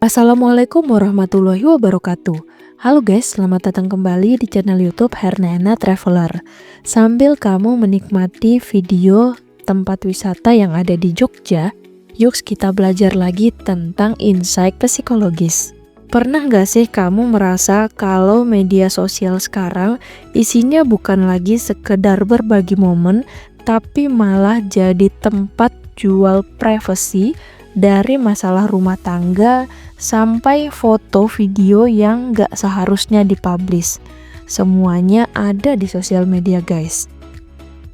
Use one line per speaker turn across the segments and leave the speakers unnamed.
Assalamualaikum warahmatullahi wabarakatuh. Halo guys, selamat datang kembali di channel YouTube Hernena Traveler. Sambil kamu menikmati video tempat wisata yang ada di Jogja, yuk kita belajar lagi tentang insight psikologis. Pernah gak sih kamu merasa kalau media sosial sekarang isinya bukan lagi sekedar berbagi momen, tapi malah jadi tempat jual privasi dari masalah rumah tangga sampai foto video yang gak seharusnya dipublish. Semuanya ada di sosial media guys.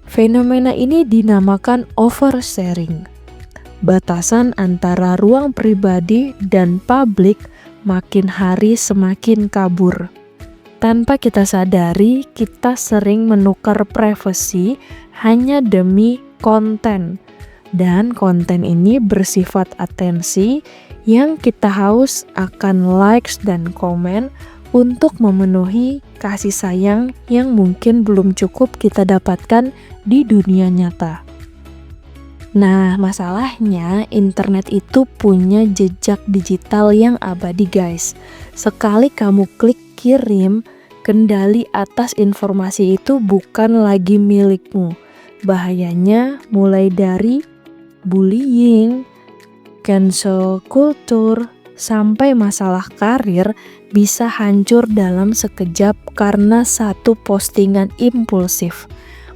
Fenomena ini dinamakan oversharing. Batasan antara ruang pribadi dan publik makin hari semakin kabur. Tanpa kita sadari, kita sering menukar privasi hanya demi konten. Dan konten ini bersifat atensi yang kita haus akan likes dan komen untuk memenuhi kasih sayang yang mungkin belum cukup kita dapatkan di dunia nyata. Nah, masalahnya internet itu punya jejak digital yang abadi guys. Sekali kamu klik kirim, kendali atas informasi itu bukan lagi milikmu. Bahayanya mulai dari bullying, cancel culture, sampai masalah karir bisa hancur dalam sekejap karena satu postingan impulsif.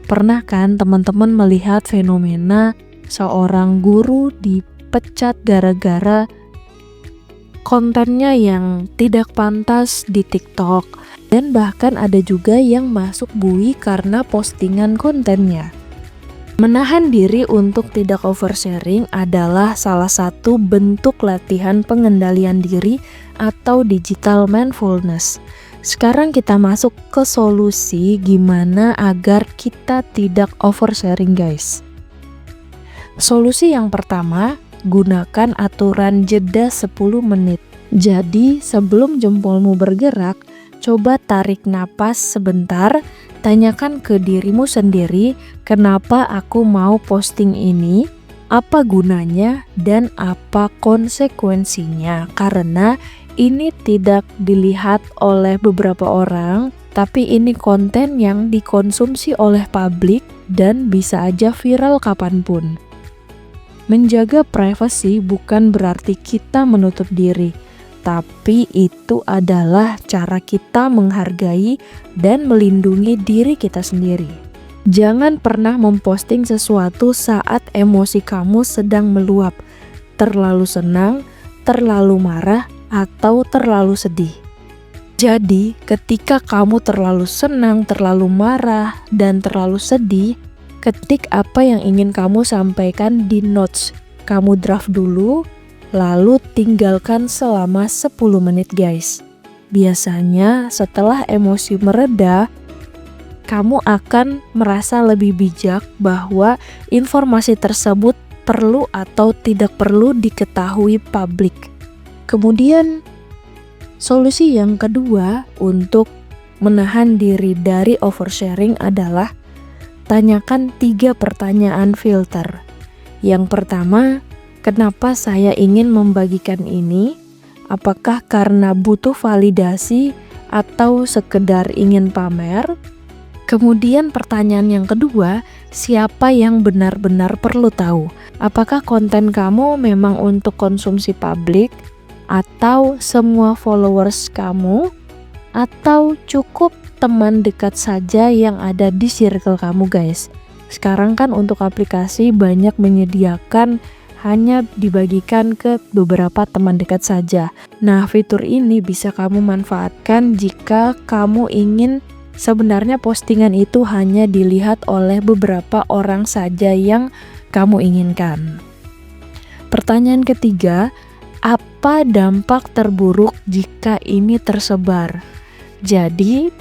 Pernah kan teman-teman melihat fenomena seorang guru dipecat gara-gara kontennya yang tidak pantas di TikTok, dan bahkan ada juga yang masuk bui karena postingan kontennya. Menahan diri untuk tidak oversharing adalah salah satu bentuk latihan pengendalian diri atau digital mindfulness. Sekarang kita masuk ke solusi gimana agar kita tidak oversharing guys. Solusi yang pertama, gunakan aturan jeda 10 menit. Jadi sebelum jempolmu bergerak, coba tarik napas sebentar. Tanyakan ke dirimu sendiri, kenapa aku mau posting ini, apa gunanya, dan apa konsekuensinya. Karena ini tidak dilihat oleh beberapa orang, tapi ini konten yang dikonsumsi oleh publik dan bisa aja viral kapanpun. Menjaga privasi bukan berarti kita menutup diri, tapi itu adalah cara kita menghargai dan melindungi diri kita sendiri. Jangan pernah memposting sesuatu saat emosi kamu sedang meluap, terlalu senang, terlalu marah, atau terlalu sedih. Jadi, ketika kamu terlalu senang, terlalu marah, dan terlalu sedih, ketik apa yang ingin kamu sampaikan di notes. Kamu draft dulu, lalu tinggalkan selama 10 menit guys. Biasanya setelah emosi mereda, kamu akan merasa lebih bijak bahwa informasi tersebut perlu atau tidak perlu diketahui publik. Kemudian solusi yang kedua untuk menahan diri dari oversharing adalah tanyakan 3 pertanyaan filter. Yang pertama, kenapa saya ingin membagikan ini? Apakah karena butuh validasi atau sekedar ingin pamer? Kemudian pertanyaan yang kedua, siapa yang benar-benar perlu tahu? Apakah konten kamu memang untuk konsumsi publik? Atau semua followers kamu? Atau cukup teman dekat saja yang ada di circle kamu guys? Sekarang kan untuk aplikasi banyak menyediakan hanya dibagikan ke beberapa teman dekat saja. Nah, fitur ini bisa kamu manfaatkan jika kamu ingin sebenarnya postingan itu hanya dilihat oleh beberapa orang saja yang kamu inginkan. Pertanyaan ketiga, apa dampak terburuk jika ini tersebar? Jadi,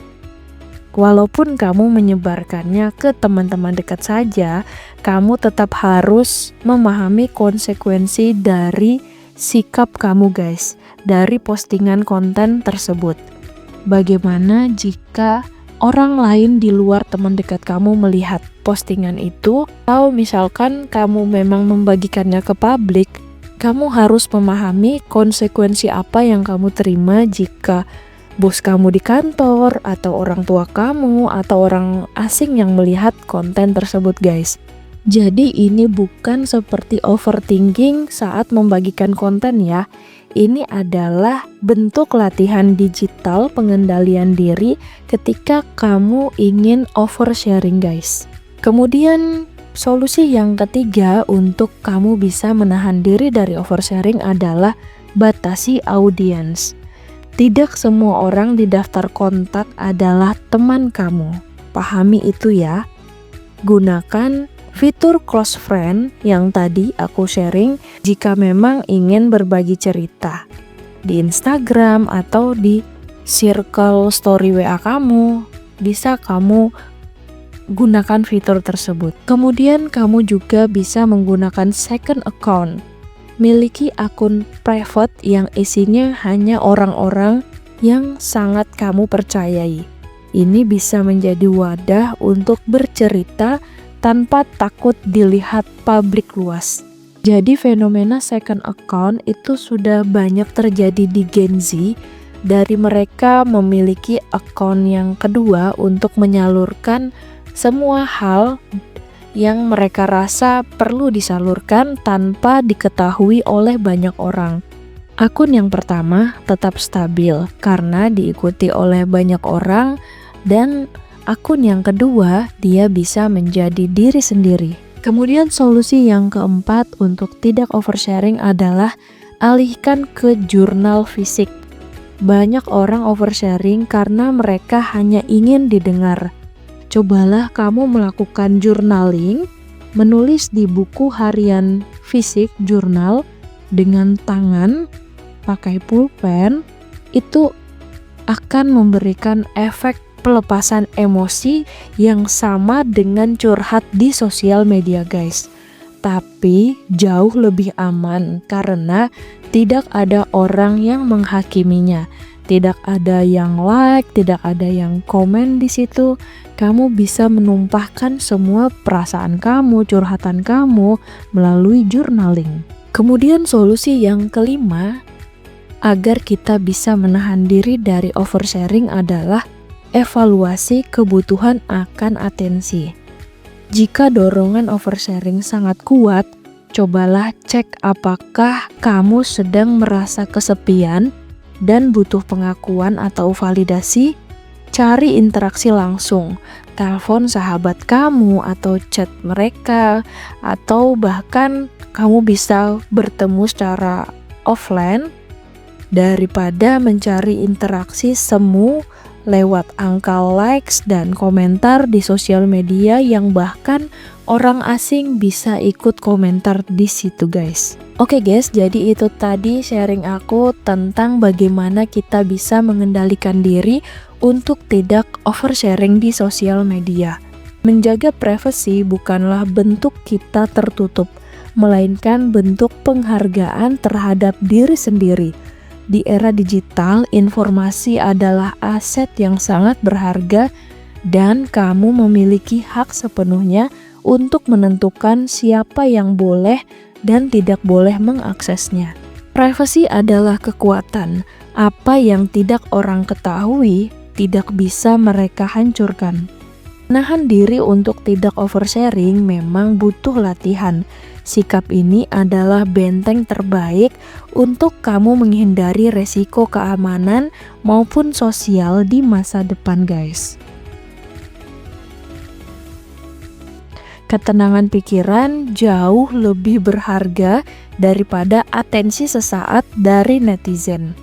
walaupun kamu menyebarkannya ke teman-teman dekat saja, kamu tetap harus memahami konsekuensi dari sikap kamu guys, dari postingan konten tersebut. Bagaimana jika orang lain di luar teman dekat kamu melihat postingan itu, atau misalkan kamu memang membagikannya ke publik, Kamu harus memahami konsekuensi apa yang kamu terima jika bos kamu di kantor, atau orang tua kamu, atau orang asing yang melihat konten tersebut guys. Jadi ini bukan seperti overthinking saat membagikan konten ya. Ini adalah bentuk latihan digital pengendalian diri ketika kamu ingin oversharing guys. Kemudian solusi yang ketiga untuk kamu bisa menahan diri dari oversharing adalah batasi audiens. Tidak semua orang di daftar kontak adalah teman kamu. Pahami itu ya. Gunakan fitur close friend yang tadi aku sharing jika memang ingin berbagi cerita di Instagram atau di circle story WA kamu. Bisa kamu gunakan fitur tersebut. Kemudian kamu juga bisa menggunakan second account. Miliki akun private yang isinya hanya orang-orang yang sangat kamu percayai. Ini bisa menjadi wadah untuk bercerita tanpa takut dilihat publik luas. Jadi fenomena second account itu sudah banyak terjadi di Gen Z. Dari mereka memiliki akun yang kedua untuk menyalurkan semua hal yang mereka rasa perlu disalurkan tanpa diketahui oleh banyak orang. Akun yang pertama tetap stabil karena diikuti oleh banyak orang, dan akun yang kedua dia bisa menjadi diri sendiri. Kemudian solusi yang keempat untuk tidak oversharing adalah alihkan ke jurnal fisik. Banyak orang oversharing karena mereka hanya ingin didengar. Cobalah kamu melakukan journaling, menulis di buku harian fisik jurnal dengan tangan, pakai pulpen, itu akan memberikan efek pelepasan emosi yang sama dengan curhat di sosial media guys. Tapi jauh lebih aman karena tidak ada orang yang menghakiminya. Tidak ada yang like, tidak ada yang komen di situ. Kamu bisa menumpahkan semua perasaan kamu, curhatan kamu melalui journaling. Kemudian solusi yang kelima agar kita bisa menahan diri dari oversharing adalah evaluasi kebutuhan akan atensi. Jika dorongan oversharing sangat kuat, cobalah cek apakah kamu sedang merasa kesepian dan butuh pengakuan atau validasi. Cari interaksi langsung, telepon sahabat kamu atau chat mereka, atau bahkan kamu bisa bertemu secara offline daripada mencari interaksi semu lewat angka likes dan komentar di sosial media yang bahkan orang asing bisa ikut komentar di situ guys. Oke guys, jadi itu tadi sharing aku tentang bagaimana kita bisa mengendalikan diri untuk tidak oversharing di sosial media. Menjaga privasi bukanlah bentuk kita tertutup, melainkan bentuk penghargaan terhadap diri sendiri. Di era digital, informasi adalah aset yang sangat berharga dan kamu memiliki hak sepenuhnya untuk menentukan siapa yang boleh dan tidak boleh mengaksesnya. Privasi adalah kekuatan. Apa yang tidak orang ketahui tidak bisa mereka hancurkan. Nahan diri untuk tidak oversharing memang butuh latihan. Sikap ini adalah benteng terbaik untuk kamu menghindari resiko keamanan maupun sosial di masa depan guys. Ketenangan pikiran jauh lebih berharga daripada atensi sesaat dari netizen.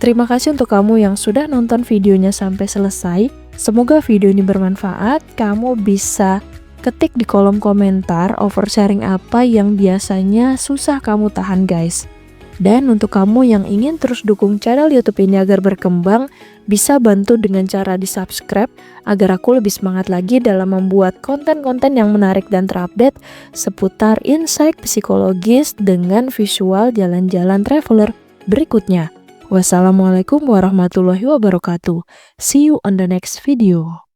Terima kasih untuk kamu yang sudah nonton videonya sampai selesai. Semoga video ini bermanfaat. Kamu bisa ketik di kolom komentar oversharing apa yang biasanya susah kamu tahan guys. Dan untuk kamu yang ingin terus dukung channel YouTube ini agar berkembang, bisa bantu dengan cara di subscribe agar aku lebih semangat lagi dalam membuat konten-konten yang menarik dan terupdate seputar insight psikologis dengan visual jalan-jalan traveler berikutnya. Wassalamualaikum warahmatullahi wabarakatuh. See you on the next video.